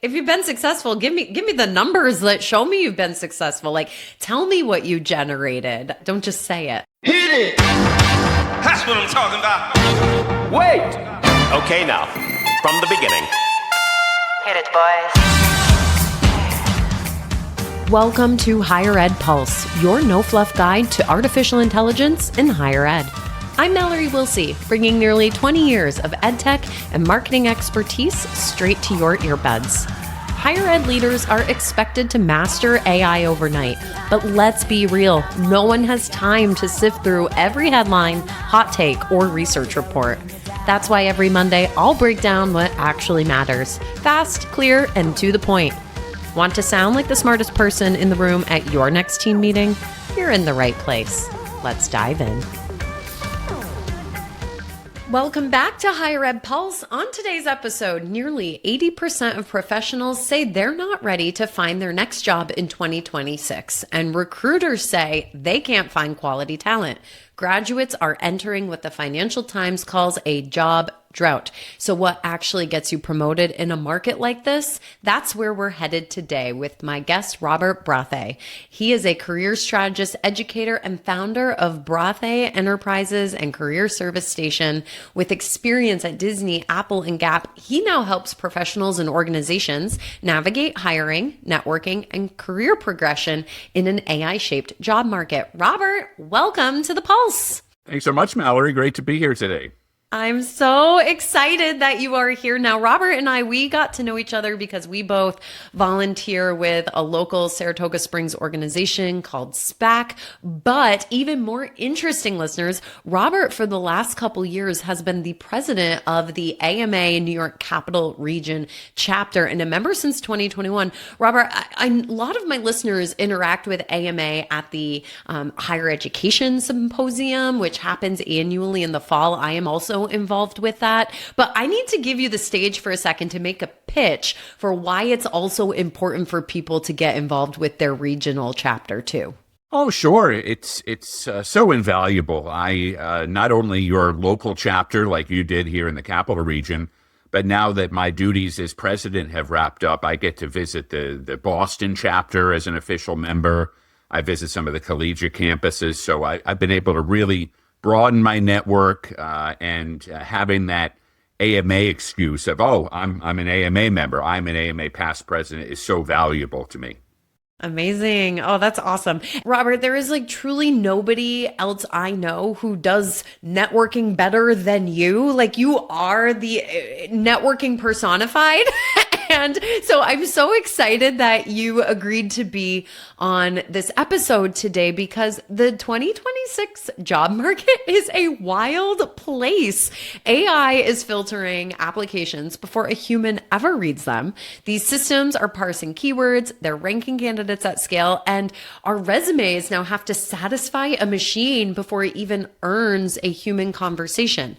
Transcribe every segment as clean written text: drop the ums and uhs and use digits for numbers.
If you've been successful, give me the numbers that show me you've been successful. Like, tell me what you generated. Don't just say it. Hit it! That's what I'm talking about. Wait! Okay, now, from the beginning. Hit it, boys. Welcome to Higher Ed Pulse, your no-fluff guide to artificial intelligence in higher ed. I'm Mallory Wilsey, bringing nearly 20 years of edtech and marketing expertise straight to your earbuds. Higher ed leaders are expected to master AI overnight, but let's be real, no one has time to sift through every headline, hot take, or research report. That's why every Monday I'll break down what actually matters, fast, clear, and to the point. Want to sound like the smartest person in the room at your next team meeting? You're in the right place. Let's dive in. Welcome back to Higher Ed Pulse. On today's episode, nearly 80% of professionals say they're not ready to find their next job in 2026, and recruiters say they can't find quality talent. Graduates are entering what the Financial Times calls a job drought. So what actually gets you promoted in a market like this? That's where we're headed today with my guest, Robert Braathe. He is a career strategist, educator, and founder of Braathe Enterprises and Career Service Station. With experience at Disney, Apple, and Gap, he now helps professionals and organizations navigate hiring, networking, and career progression in an AI-shaped job market. Robert, welcome to the Pulse. Thanks so much, Mallory. Great to be here today. I'm so excited that you are here now. Robert and I, we got to know each other because we both volunteer with a local Saratoga Springs organization called SPAC. But even more interesting, listeners, Robert, for the last couple years, has been the president of the AMA New York Capital Region chapter and a member since 2021. Robert, a lot of my listeners interact with AMA at the Higher Education Symposium, which happens annually in the fall. I am also involved with that, but I need to give you the stage for a second to make a pitch for why it's also important for people to get involved with their regional chapter too. Oh, sure. It's so invaluable. I not only your local chapter like you did here in the Capital Region, but now that my duties as president have wrapped up, I get to visit the Boston chapter as an official member. I visit some of the collegiate campuses, so I've been able to really broaden my network, and having that AMA excuse of, oh, I'm an AMA member, I'm an AMA past president, is so valuable to me. Amazing. Oh, that's awesome. Robert, there is like truly nobody else I know who does networking better than you. Like, you are the networking personified. And so I'm so excited that you agreed to be on this episode today because the 2026 job market is a wild place. AI is filtering applications before a human ever reads them. These systems are parsing keywords, they're ranking candidates at scale, and our resumes now have to satisfy a machine before it even earns a human conversation.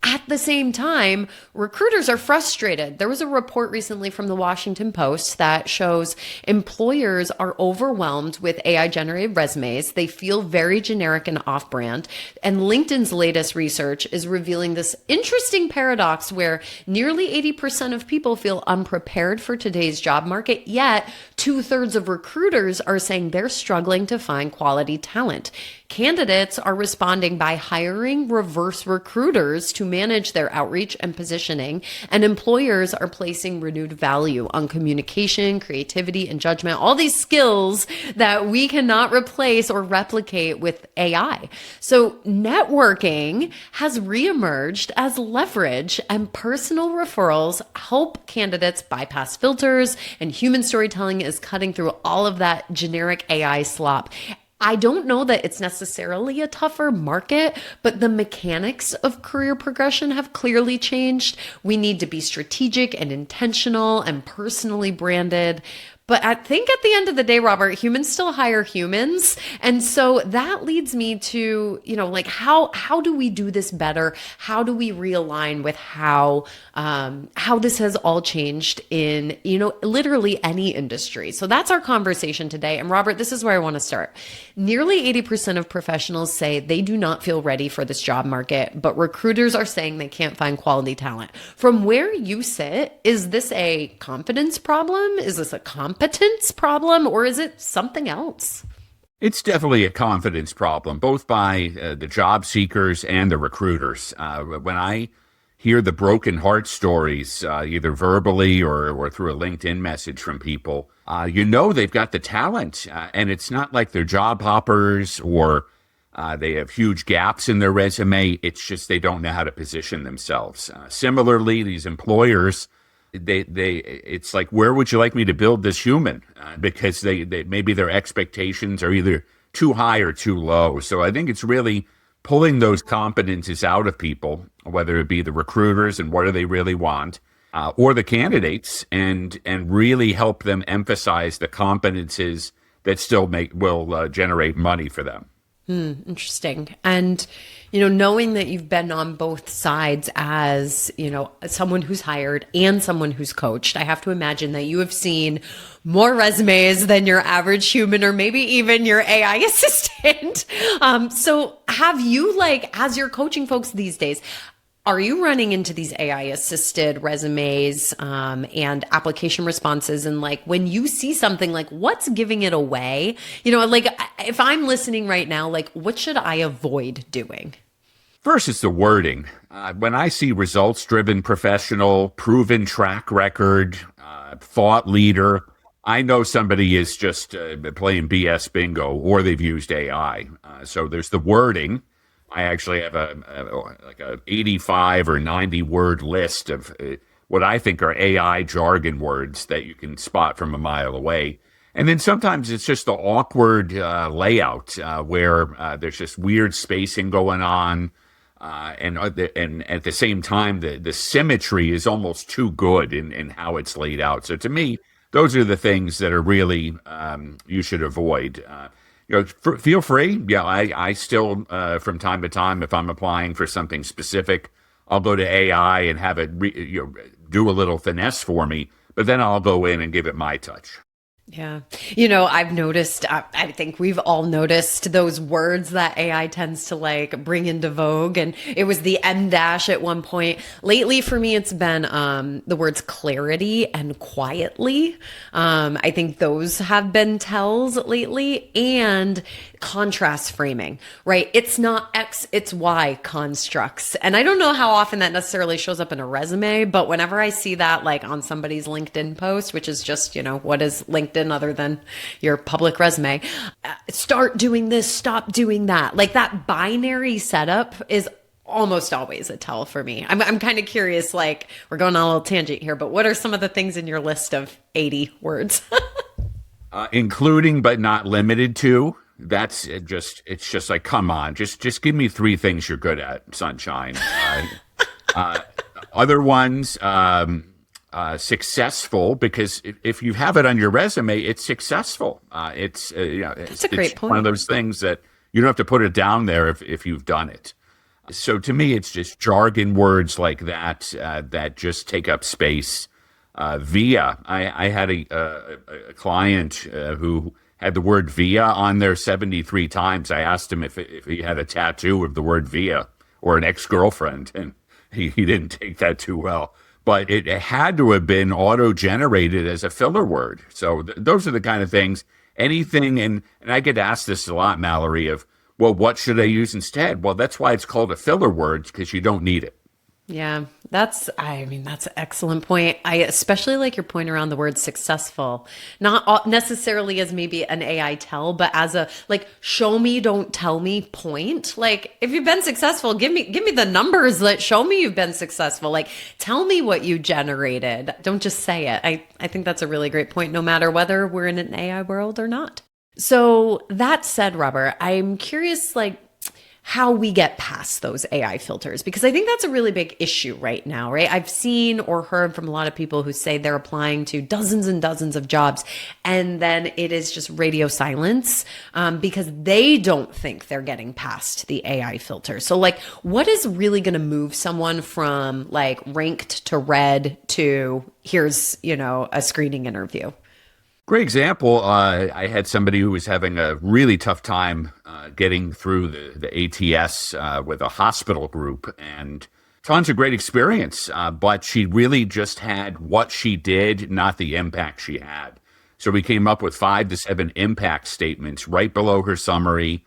At the same time, recruiters are frustrated. There was a report recently from the Washington Post that shows employers are overwhelmed with AI-generated resumes. They feel very generic and off-brand. And LinkedIn's latest research is revealing this interesting paradox where nearly 80% of people feel unprepared for today's job market, yet 2/3 of recruiters are saying they're struggling to find quality talent. Candidates are responding by hiring reverse recruiters to manage their outreach and positioning, and employers are placing renewed value on communication, creativity, and judgment, all these skills that we cannot replace or replicate with AI. So networking has reemerged as leverage, and personal referrals help candidates bypass filters, and human storytelling is cutting through all of that generic AI slop. I don't know that it's necessarily a tougher market, but the mechanics of career progression have clearly changed. We need to be strategic and intentional and personally branded. But I think at the end of the day, Robert, humans still hire humans. And so that leads me to, like how do we do this better? How do we realign with how this has all changed in, literally any industry? So that's our conversation today. And Robert, this is where I want to start. Nearly 80% of professionals say they do not feel ready for this job market, but recruiters are saying they can't find quality talent. From where you sit, is this a confidence problem? Is this a competence problem, or is it something else? It's definitely a confidence problem, both by the job seekers and the recruiters. When I hear the broken heart stories, either verbally or through a LinkedIn message from people, they've got the talent, and it's not like they're job hoppers or they have huge gaps in their resume. It's just they don't know how to position themselves. Similarly, these employers, it's like, where would you like me to build this human? Because they maybe their expectations are either too high or too low. So I think it's really pulling those competencies out of people, whether it be the recruiters and what do they really want, or the candidates, and really help them emphasize the competencies that still will generate money for them. Interesting. And, knowing that you've been on both sides as, someone who's hired and someone who's coached, I have to imagine that you have seen more resumes than your average human or maybe even your AI assistant. So have you, as you're coaching folks these days, are you running into these AI assisted resumes and application responses? And when you see something, what's giving it away? If I'm listening right now, what should I avoid doing? First, it's the wording. When I see results-driven professional, proven track record, thought leader, I know somebody is just playing BS bingo, or they've used AI. So there's the wording. I actually have a 85 or 90 word list of what I think are AI jargon words that you can spot from a mile away. And then sometimes it's just the awkward layout where there's just weird spacing going on. And at the same time, the symmetry is almost too good in how it's laid out. So to me, those are the things that are really you should avoid. Feel free. Yeah, I still, from time to time, if I'm applying for something specific, I'll go to AI and have it do a little finesse for me, but then I'll go in and give it my touch. Yeah. I've noticed, I think we've all noticed those words that AI tends to bring into vogue. And it was the M dash at one point. Lately for me, it's been the words clarity and quietly. I think those have been tells lately, and contrast framing, right? It's not X, it's Y constructs. And I don't know how often that necessarily shows up in a resume, but whenever I see that on somebody's LinkedIn post, which is just, what is LinkedIn other than your public resume, start doing this, stop doing that. That binary setup is almost always a tell for me. I'm kind of curious, we're going on a little tangent here, but what are some of the things in your list of 80 words? Including but not limited to. It's just come on, just give me three things you're good at, sunshine. Other ones, successful, because if you have it on your resume, it's successful. That's a great point. One of those things that you don't have to put it down there if you've done it. So to me, it's just jargon words like that that just take up space. Via, I had a client who had the word via on there 73 times. I asked him if he had a tattoo of the word via or an ex-girlfriend, and he didn't take that too well. But it had to have been auto-generated as a filler word. So those are the kind of things, anything, and I get asked this a lot, Mallory, of, well, what should I use instead? Well, that's why it's called a filler word, because you don't need it. Yeah, that's an excellent point. I especially like your point around the word successful, not necessarily as maybe an AI tell, but as a show me, don't tell me point. If you've been successful, give me the numbers that show me you've been successful. Tell me what you generated. Don't just say it. I think that's a really great point, no matter whether we're in an AI world or not. So that said, Robert, I'm curious, how we get past those AI filters, because I think that's a really big issue right now, right? I've seen or heard from a lot of people who say they're applying to dozens and dozens of jobs, and then it is just radio silence because they don't think they're getting past the AI filter. So like, what is really going to move someone from like ranked to red to here's, a screening interview? Great example. I had somebody who was having a really tough time getting through the ATS with a hospital group, and tons of great experience, but she really just had what she did, not the impact she had. So we came up with 5 to 7 impact statements right below her summary.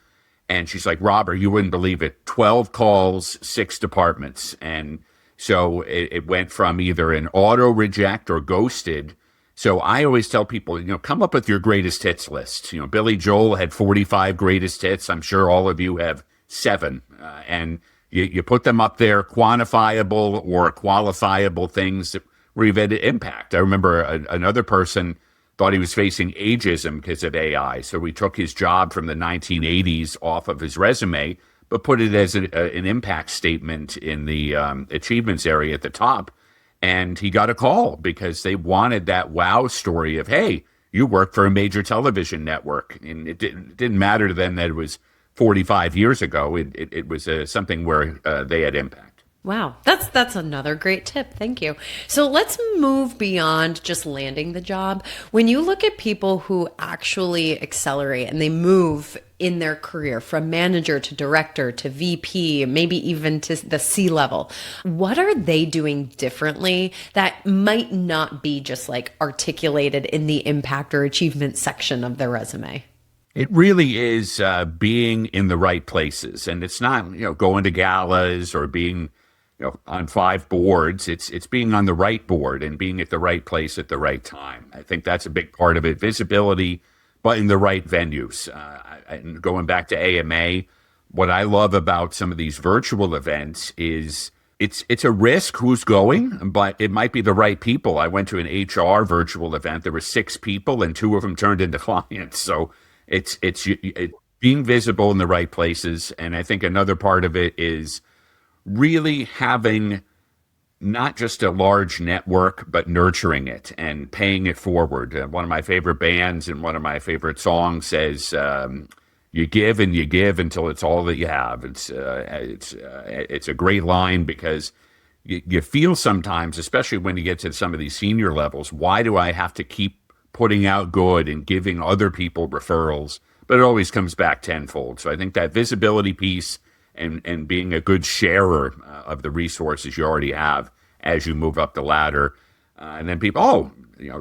And she's like, Robert, you wouldn't believe it. 12 calls, 6 departments. And so it went from either an auto reject or ghosted. So I always tell people, come up with your greatest hits list. Billy Joel had 45 greatest hits. I'm sure all of you have 7. And you put them up there, quantifiable or qualifiable things where you've had an impact. I remember another person thought he was facing ageism because of AI. So we took his job from the 1980s off of his resume, but put it as an impact statement in the achievements area at the top. And he got a call because they wanted that wow story of, hey, you work for a major television network. And it didn't matter to them that it was 45 years ago. It was something where they had impact. Wow, that's another great tip. Thank you. So let's move beyond just landing the job. When you look at people who actually accelerate and they move in their career from manager to director to VP, maybe even to the C level, what are they doing differently that might not be just like articulated in the impact or achievement section of their resume? It really is being in the right places. And it's not, going to galas or being on 5 boards. It's being on the right board and being at the right place at the right time. I think that's a big part of it. Visibility, but in the right venues. And going back to AMA, what I love about some of these virtual events is it's a risk who's going, but it might be the right people. I went to an HR virtual event. There were 6 people and 2 of them turned into clients. So it's being visible in the right places. And I think another part of it is really having not just a large network, but nurturing it and paying it forward. One of my favorite bands and one of my favorite songs says, you give and you give until it's all that you have. It's a great line because you feel sometimes, especially when you get to some of these senior levels, why do I have to keep putting out good and giving other people referrals? But it always comes back tenfold. So I think that visibility piece and being a good sharer of the resources you already have as you move up the ladder. And then people,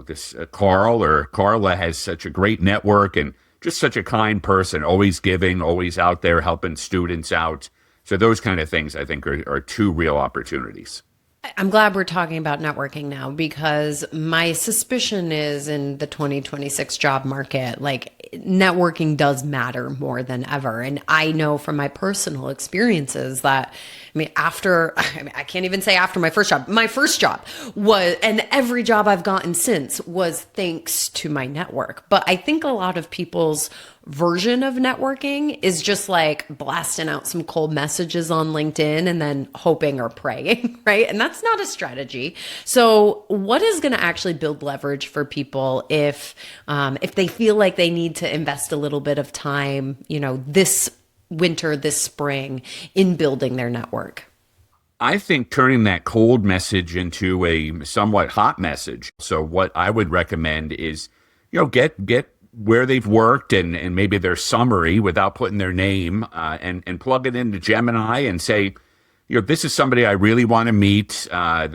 this Carl or Carla has such a great network and just such a kind person, always giving, always out there helping students out. So those kind of things, I think, are 2 real opportunities. I'm glad we're talking about networking now, because my suspicion is in the 2026 job market, like networking does matter more than ever. And I know from my personal experiences that, I can't even say after my first job was, and every job I've gotten since was thanks to my network. But I think a lot of people's version of networking is just like blasting out some cold messages on LinkedIn and then hoping or praying, right? And that's not a strategy. So what is going to actually build leverage for people if they feel like they need to invest a little bit of time, this winter, this spring, in building their network? I think turning that cold message into a somewhat hot message. So what I would recommend is, get where they've worked and maybe their summary without putting their name and plug it into Gemini and say, this is somebody I really want to meet.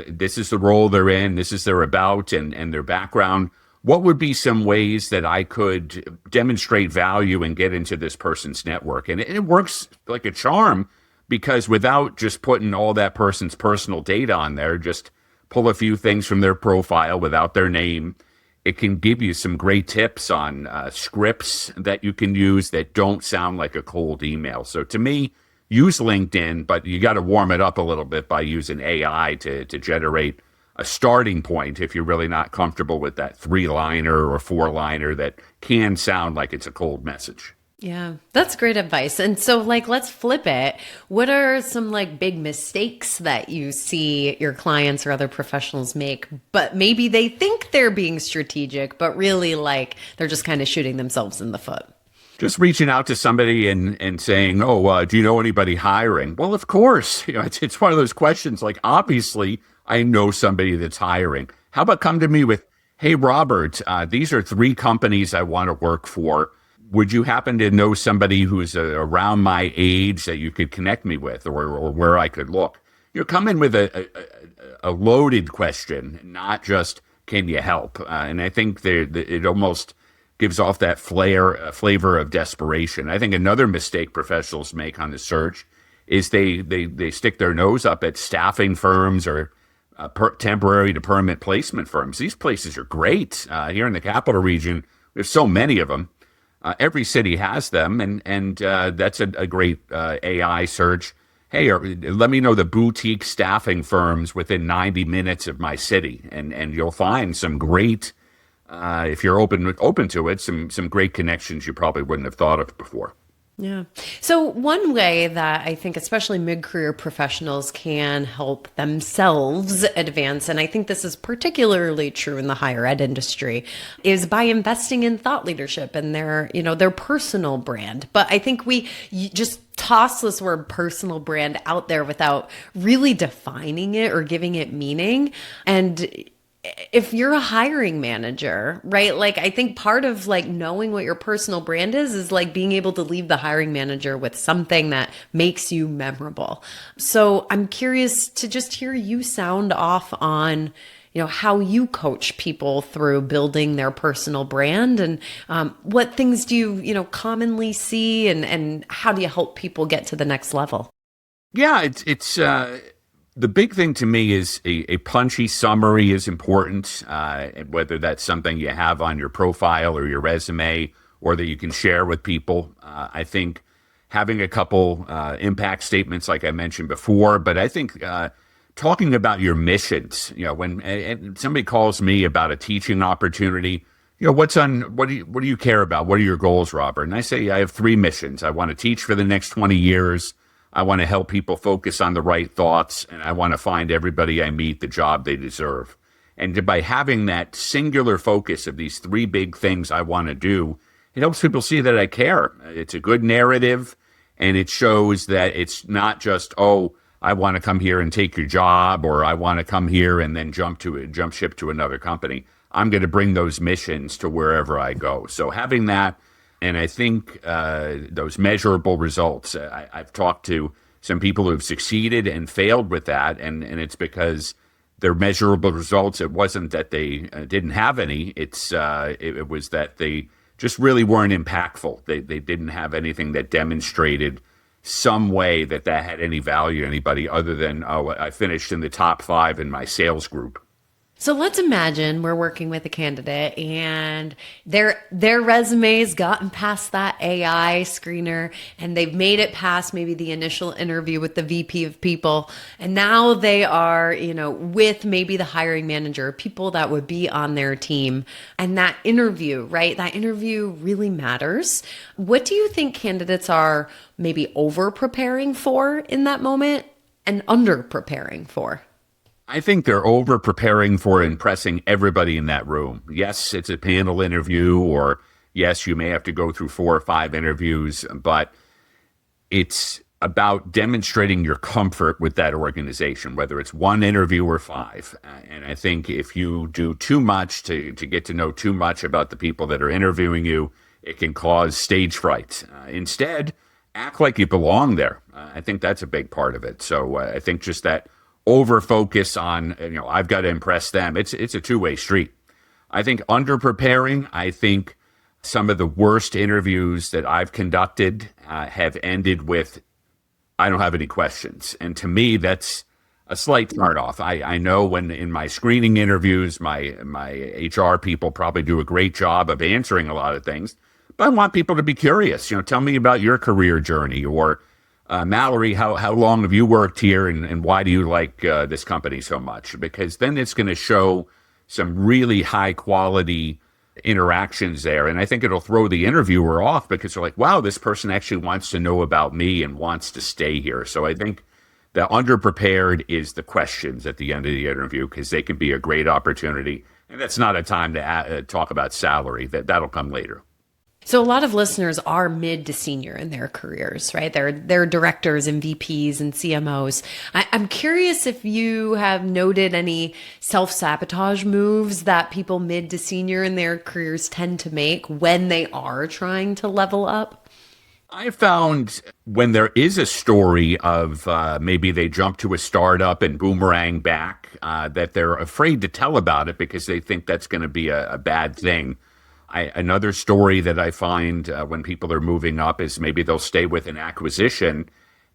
This is the role they're in. This is their about and their background. What would be some ways that I could demonstrate value and get into this person's network? And it works like a charm, because without just putting all that person's personal data on there, just pull a few things from their profile without their name. It can give you some great tips on scripts that you can use that don't sound like a cold email. So to me, use LinkedIn, but you got to warm it up a little bit by using AI to generate a starting point if you're really not comfortable with that 3-liner or 4-liner that can sound like it's a cold message. Yeah, that's great advice. And so, like, let's flip it. What are some like big mistakes that you see your clients or other professionals make, but maybe they think they're being strategic, but really like they're just kind of shooting themselves in the foot? Just reaching out to somebody and saying, "Oh, do you know anybody hiring?" Well, of course, it's one of those questions. Like, obviously, I know somebody that's hiring. How about come to me with, "Hey, Robert, these are 3 companies I want to work for. Would you happen to know somebody who's around my age that you could connect me with, or where I could look?" Come in with a loaded question, not just "Can you help?" And I think it almost gives off that flavor of desperation. I think another mistake professionals make on the search is they stick their nose up at staffing firms or temporary to permanent placement firms. These places are great. Here in the capital region, there's so many of them. Every city has them, and that's a great AI search. Hey, let me know the boutique staffing firms within 90 minutes of my city, and you'll find some great, if you're open to it, some great connections you probably wouldn't have thought of before. Yeah. So one way that I think especially mid-career professionals can help themselves advance, and I think this is particularly true in the higher ed industry, is by investing in thought leadership and their personal brand. But I think you just toss this word personal brand out there without really defining it or giving it meaning. And if you're a hiring manager, right? Like, I think part of like knowing what your personal brand is like being able to leave the hiring manager with something that makes you memorable. So I'm curious to just hear you sound off on, how you coach people through building their personal brand, and what things do you, commonly see, and how do you help people get to the next level? Yeah, it's the big thing to me is a punchy summary is important, whether that's something you have on your profile or your resume or that you can share with people. I think having a couple impact statements like I mentioned before, but I think talking about your missions, when somebody calls me about a teaching opportunity, what do you care about? What are your goals, Robert? And I say, I have 3 missions. I want to teach for the next 20 years. I want to help people focus on the right thoughts, and I want to find everybody I meet the job they deserve. And by having that singular focus of these 3 big things I want to do, it helps people see that I care. It's a good narrative, and it shows that it's not just, oh, I want to come here and take your job, or I want to come here and then jump ship to another company. I'm going to bring those missions to wherever I go. So having that, and I think those measurable results, I've talked to some people who have succeeded and failed with that, and it's because their measurable results, it wasn't that they didn't have any, it was that they just really weren't impactful. They didn't have anything that demonstrated some way that had any value to anybody other than, oh, I finished in the top 5 in my sales group. So let's imagine we're working with a candidate and their resume's gotten past that AI screener and they've made it past maybe the initial interview with the VP of people. And now they are, with maybe the hiring manager, people that would be on their team. And that interview, right? That interview really matters. What do you think candidates are maybe over preparing for in that moment and under preparing for? I think they're over preparing for impressing everybody in that room. Yes, it's a panel interview, or yes, you may have to go through 4 or 5 interviews, but it's about demonstrating your comfort with that organization, whether it's 1 interview or 5. And I think if you do too much to get to know too much about the people that are interviewing you, it can cause stage fright. Instead, act like you belong there. I think that's a big part of it. So I think just that over focus on, I've got to impress them. It's a 2-way street. I think under preparing, I think some of the worst interviews that I've conducted have ended with, I don't have any questions. And to me, that's a slight turn off. I know when in my screening interviews, my HR people probably do a great job of answering a lot of things, but I want people to be curious. Tell me about your career journey, or Mallory, how long have you worked here, and why do you like this company so much? Because then it's going to show some really high quality interactions there. And I think it'll throw the interviewer off because they're like, wow, this person actually wants to know about me and wants to stay here. So I think the underprepared is the questions at the end of the interview because they can be a great opportunity. And that's not a time to talk about salary. That'll come later. So a lot of listeners are mid to senior in their careers, right? They're directors and VPs and CMOs. I'm curious if you have noted any self-sabotage moves that people mid to senior in their careers tend to make when they are trying to level up. I found when there is a story of maybe they jump to a startup and boomerang back, that they're afraid to tell about it because they think that's going to be a bad thing. Another story that I find when people are moving up is maybe they'll stay with an acquisition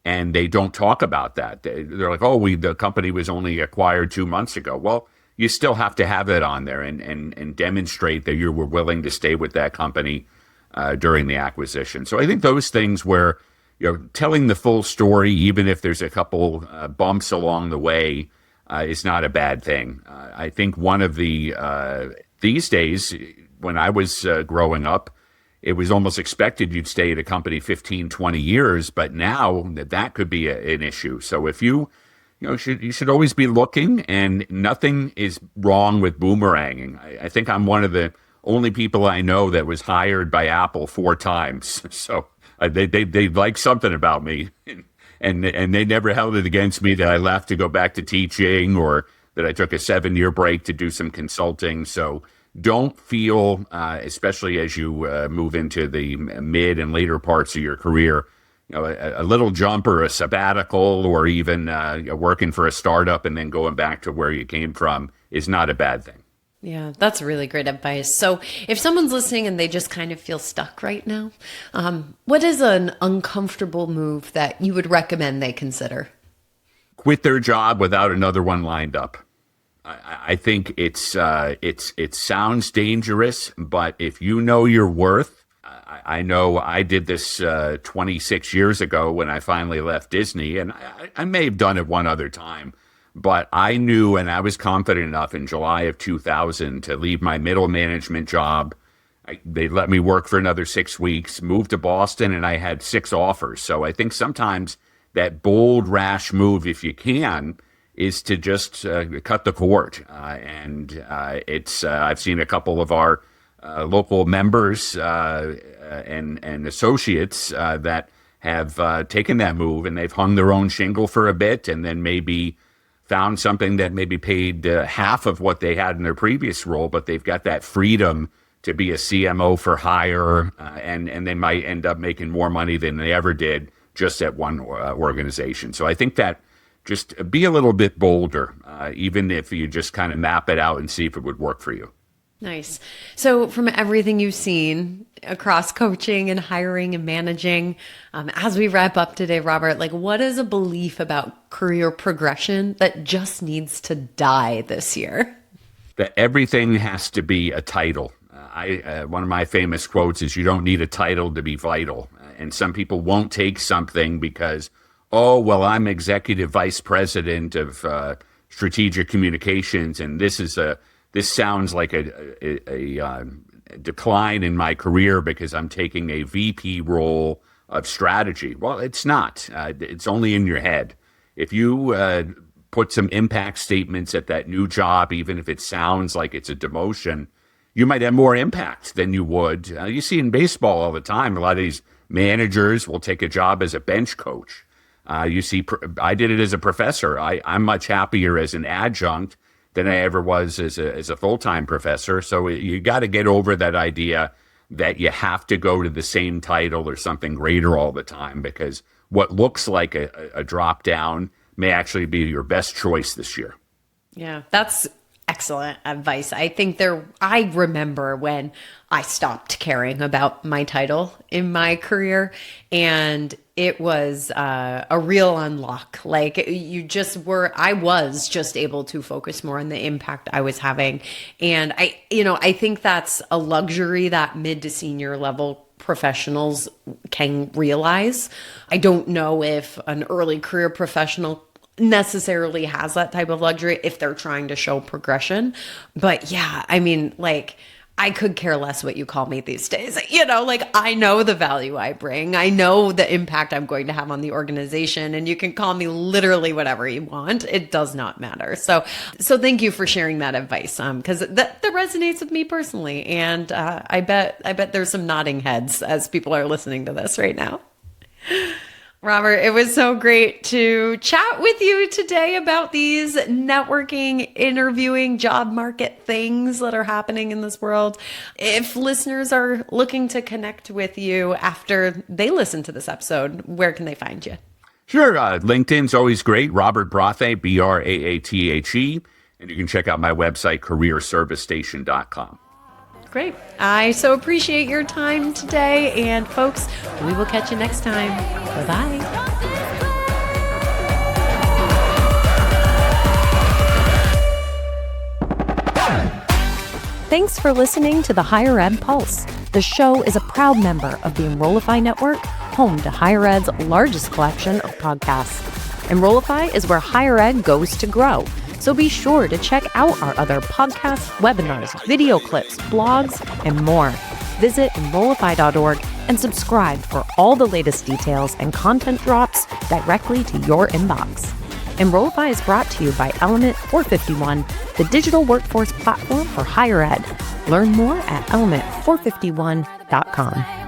and they don't talk about that. They're like, oh, the company was only acquired 2 months ago. Well, you still have to have it on there and demonstrate that you were willing to stay with that company during the acquisition. So I think those things where, telling the full story, even if there's a couple bumps along the way, is not a bad thing. I think one of the, these days, when I was growing up, it was almost expected you'd stay at a company 15, 20 years, but now that could be an issue. So if you should always be looking, and nothing is wrong with boomeranging. I think I'm one of the only people I know that was hired by Apple 4 times. So they like something about me, and they never held it against me that I left to go back to teaching or that I took a 7-year break to do some consulting. So don't feel, especially as you move into the mid and later parts of your career, a little jump or a sabbatical or even working for a startup and then going back to where you came from is not a bad thing. Yeah, that's really great advice. So if someone's listening and they just kind of feel stuck right now, what is an uncomfortable move that you would recommend they consider? Quit their job without another one lined up. I think it sounds dangerous, but if you know your worth, I know I did this 26 years ago when I finally left Disney, and I may have done it one other time, but I knew and I was confident enough in July of 2000 to leave my middle management job. They let me work for another 6 weeks, moved to Boston, and I had 6 offers. So I think sometimes that bold, rash move, if you can, is to just cut the cord. I've seen a couple of our local members and associates that have taken that move, and they've hung their own shingle for a bit and then maybe found something that maybe paid half of what they had in their previous role, but they've got that freedom to be a CMO for hire, and they might end up making more money than they ever did just at one organization. So I think that just be a little bit bolder, even if you just kind of map it out and see if it would work for you. Nice. So from everything you've seen across coaching and hiring and managing, as we wrap up today, Robert, what is a belief about career progression that just needs to die this year? That everything has to be a title. One of my famous quotes is, you don't need a title to be vital. And some people won't take something because, oh, well, I'm executive vice president of strategic communications, and this sounds like a decline in my career because I'm taking a VP role of strategy. Well, it's not. It's only in your head. If you put some impact statements at that new job, even if it sounds like it's a demotion, you might have more impact than you would. You see in baseball all the time, a lot of these managers will take a job as a bench coach. You see, I did it as a professor. I'm much happier as an adjunct than I ever was as a full-time professor. So you got to get over that idea that you have to go to the same title or something greater all the time, because what looks like a drop down may actually be your best choice this year. Yeah, that's excellent advice. I remember when I stopped caring about my title in my career, and it was a real unlock. I was just able to focus more on the impact I was having. And I think that's a luxury that mid to senior level professionals can realize. I don't know if an early career professional necessarily has that type of luxury if they're trying to show progression. But yeah, I could care less what you call me these days. You know, like I know the value I bring. I know the impact I'm going to have on the organization, and you can call me literally whatever you want. It does not matter. So thank you for sharing that advice. Because that resonates with me personally. And I bet there's some nodding heads as people are listening to this right now. Robert, it was so great to chat with you today about these networking, interviewing, job market things that are happening in this world. If listeners are looking to connect with you after they listen to this episode, where can they find you? Sure. LinkedIn's always great. Robert Braathe, Braathe. And you can check out my website, careerservicestation.com. Great. I so appreciate your time today. And folks, we will catch you next time. Bye-bye. Thanks for listening to the Higher Ed Pulse. The show is a proud member of the Enrollify Network, home to Higher Ed's largest collection of podcasts. Enrollify is where higher ed goes to grow. So be sure to check out our other podcasts, webinars, video clips, blogs, and more. Visit Enrollify.org and subscribe for all the latest details and content drops directly to your inbox. Enrollify is brought to you by Element 451, the digital workforce platform for higher ed. Learn more at element451.com.